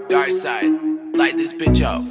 DockSide, light this bitch up.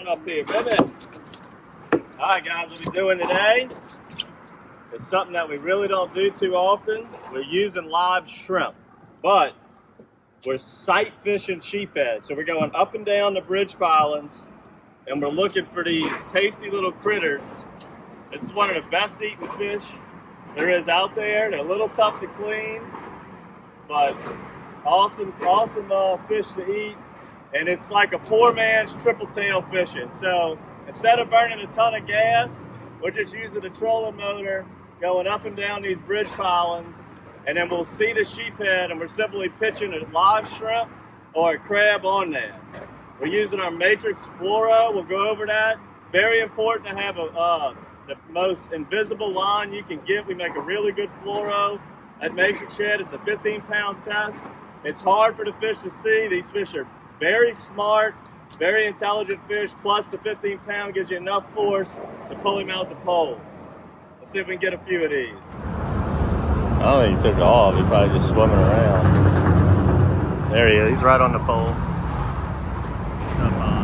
Up here, baby. Alright guys, what we're doing today is something that we really don't do too often. We're using live shrimp, but we're sight fishing sheephead. So we're going up and down the bridge pilings and we're looking for these tasty little critters. This is one of the best eating fish there is out there. They're a little tough to clean, but awesome fish to eat. And it's like a poor man's triple tail fishing. So instead of burning a ton of gas, we're just using a trolling motor, going up and down these bridge pilings, and then we'll see the sheephead and we're simply pitching a live shrimp or a crab on that. We're using our matrix fluoro. We'll go over that. Very important to have the most invisible line you can get. We make a really good fluoro at Matrix Shed. It's a 15-pound test. It's hard for the fish to see. These fish are very smart, very intelligent fish, plus the 15-pound gives you enough force to pull him out the poles. Let's see if we can get a few of these. I don't think he took off. He's probably just swimming around. There he is. He's right on the pole. He's up high.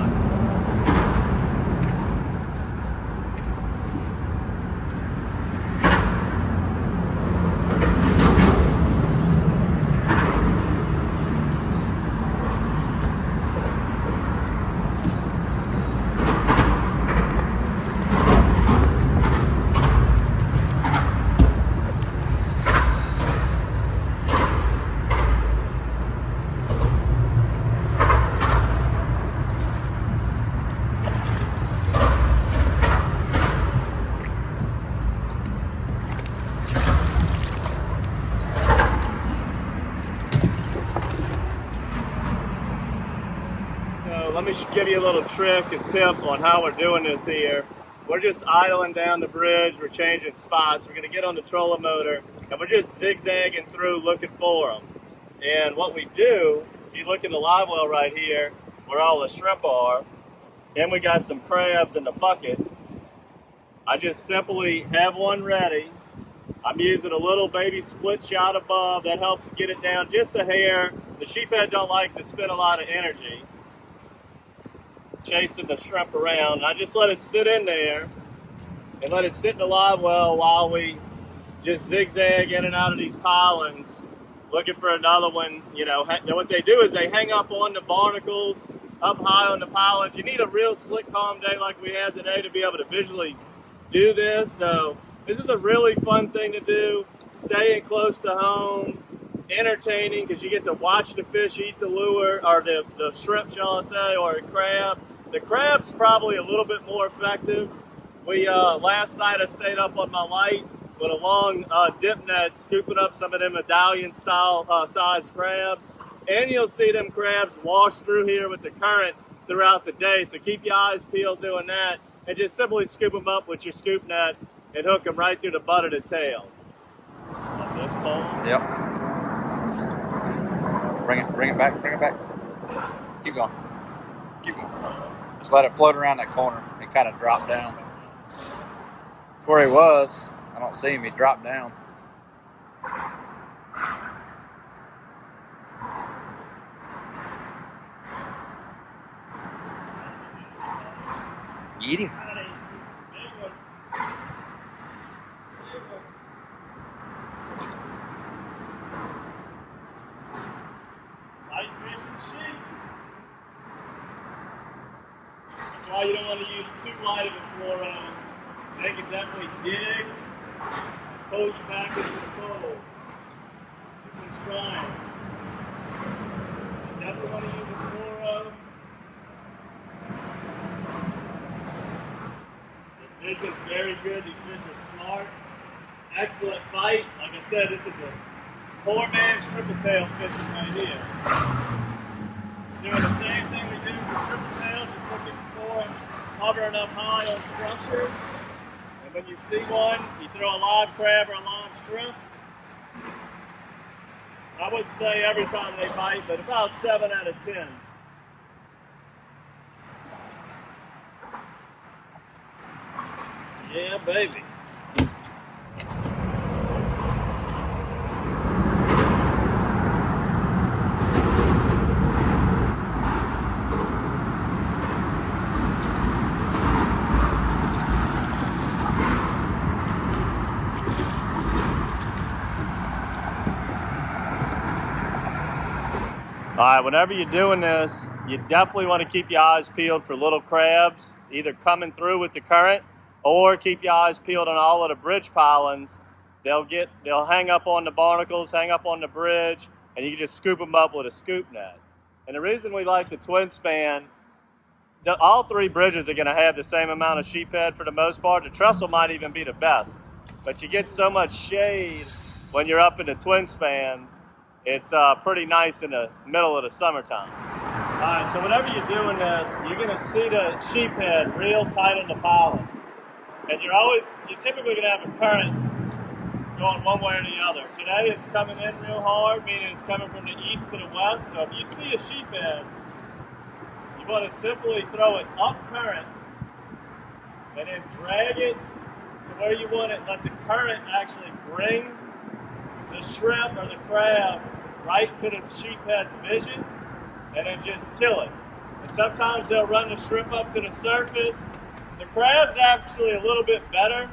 Let me give you a little trick and tip on how we're doing this here. We're just idling down the bridge, we're changing spots, we're going to get on the trolling motor, and we're just zigzagging through looking for them. And what we do, if you look in the live well right here, where all the shrimp are, and we got some crabs in the bucket, I just simply have one ready. I'm using a little baby split shot above, that helps get it down just a hair. The sheephead don't like to spend a lot of energy chasing the shrimp around. I just let it sit in there and let it sit in the live well while we just zigzag in and out of these pilings looking for another one. You know, what they do is they hang up on the barnacles up high on the pilings. You need a real slick, calm day like we had today to be able to visually do this. So this is a really fun thing to do, staying close to home, entertaining, because you get to watch the fish eat the lure, or the shrimp, shall I say, or a crab. The crab's probably a little bit more effective. We last night I stayed up on my light with a long dip net, scooping up some of them medallion style size crabs. And you'll see them crabs wash through here with the current throughout the day. So keep your eyes peeled doing that, and just simply scoop them up with your scoop net and hook them right through the butt of the tail. On this pole. Yep. Bring it back. Keep going. Just let it float around that corner. It kind of dropped down. That's where he was. I don't see him. He dropped down. Eat him. That's why you don't want to use too light of a fluoro, so they can definitely dig, pull you back into the pole. This one's trying. You definitely want to use a fluoro. The vision's very good. These fish are smart. excellent fight. Like I said, this is the poor man's triple tail fishing right here. Doing the same thing we do for triple tail, just looking for and hovering up high on structure. And when you see one, you throw a live crab or a live shrimp. I wouldn't say every time they bite, but about 7 out of 10. Yeah, baby. All right, whenever you're doing this, you definitely want to keep your eyes peeled for little crabs, either coming through with the current, or keep your eyes peeled on all of the bridge pilings. They'll hang up on the barnacles, hang up on the bridge, and you can just scoop them up with a scoop net. And the reason we like the twin span, all 3 bridges are going to have the same amount of sheephead for the most part. The trestle might even be the best, but you get so much shade when you're up in the twin span. It's pretty nice in the middle of the summertime. All right, so whenever you're doing this, you're going to see the sheephead real tight on the pilings. And you're typically going to have a current going one way or the other. Today it's coming in real hard, meaning it's coming from the east to the west. So if you see a sheephead, you want to simply throw it up current and then drag it to where you want it. Let the current actually bring the shrimp or the crab right to the sheephead's vision, and then just kill it. And sometimes they'll run the shrimp up to the surface. The crab's actually a little bit better.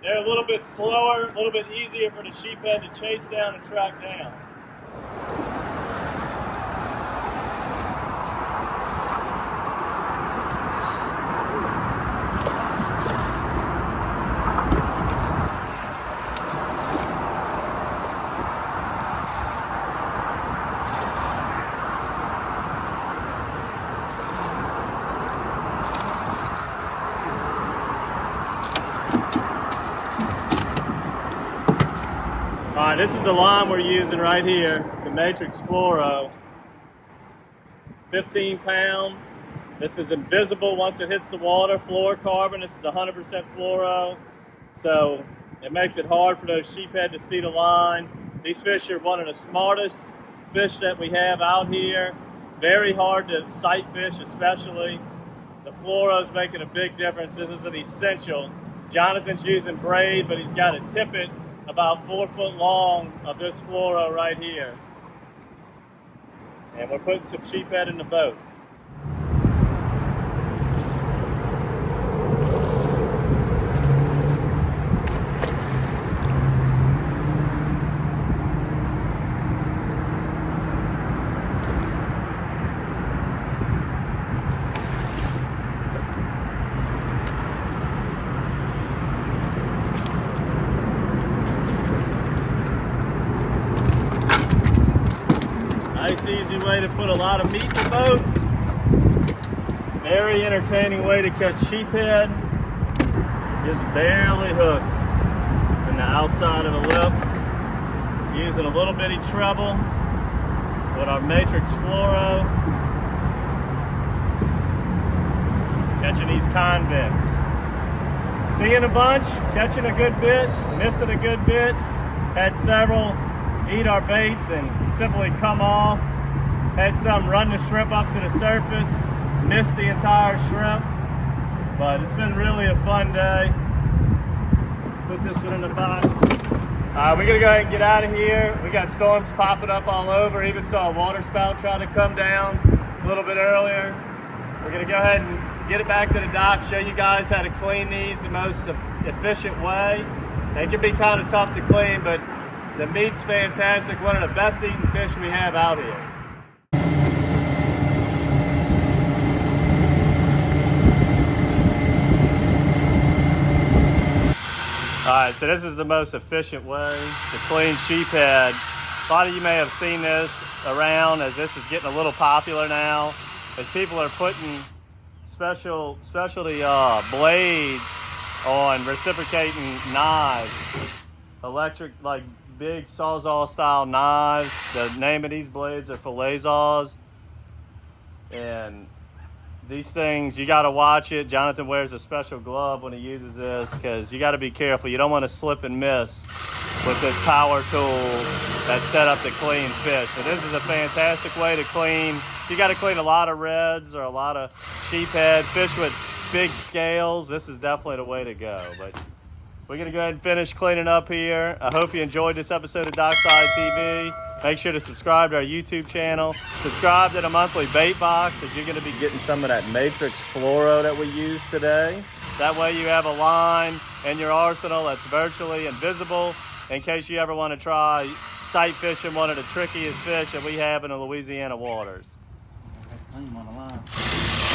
They're a little bit slower, a little bit easier for the sheephead to chase down and track down. All right, this is the line we're using right here, the Matrix Fluoro. 15 pound. This is invisible once it hits the water. Flourocarbon, this is 100% fluoro. So it makes it hard for those sheephead to see the line. These fish are one of the smartest fish that we have out here. Very hard to sight fish, especially. The fluoro's making a big difference. This is an essential. Jonathan's using braid, but he's got a tippet about 4 foot long of this fluoro right here. And we're putting some sheephead in the boat. Nice easy way to put a lot of meat in the boat. Very entertaining way to catch sheephead. Just barely hooked in the outside of the lip. Using a little bitty treble with our Matrix Fluoro. Catching these convicts. Seeing a bunch, catching a good bit, missing a good bit. Had several eat our baits and simply come off. Had some run the shrimp up to the surface, missed the entire shrimp. But it's been really a fun day. Put this one in the box. We're gonna go ahead and get out of here. We got storms popping up all over. Even saw a water spout trying to come down a little bit earlier. We're gonna go ahead and get it back to the dock, show you guys how to clean these the most efficient way. They can be kind of tough to clean, but the meat's fantastic. One of the best eating fish we have out here. All right, so this is the most efficient way to clean sheephead. A lot of you may have seen this around, as this is getting a little popular now, as people are putting specialty blades on reciprocating knives. electric, like big sawzall style knives. The name of these blades are fillet saws. And these things, you got to watch it. Jonathan wears a special glove when he uses this because you got to be careful. You don't want to slip and miss with this power tool that's set up to clean fish. So this is a fantastic way to clean. You got to clean a lot of reds or a lot of sheephead, fish with big scales. This is definitely the way to go. But we're going to go ahead and finish cleaning up here. I hope you enjoyed this episode of DockSide TV. Make sure to subscribe to our YouTube channel. Subscribe to the monthly bait box because you're going to be getting some of that Matrix Fluoro that we used today. That way you have a line in your arsenal that's virtually invisible in case you ever want to try sight fishing one of the trickiest fish that we have in the Louisiana waters. Clean one of mine.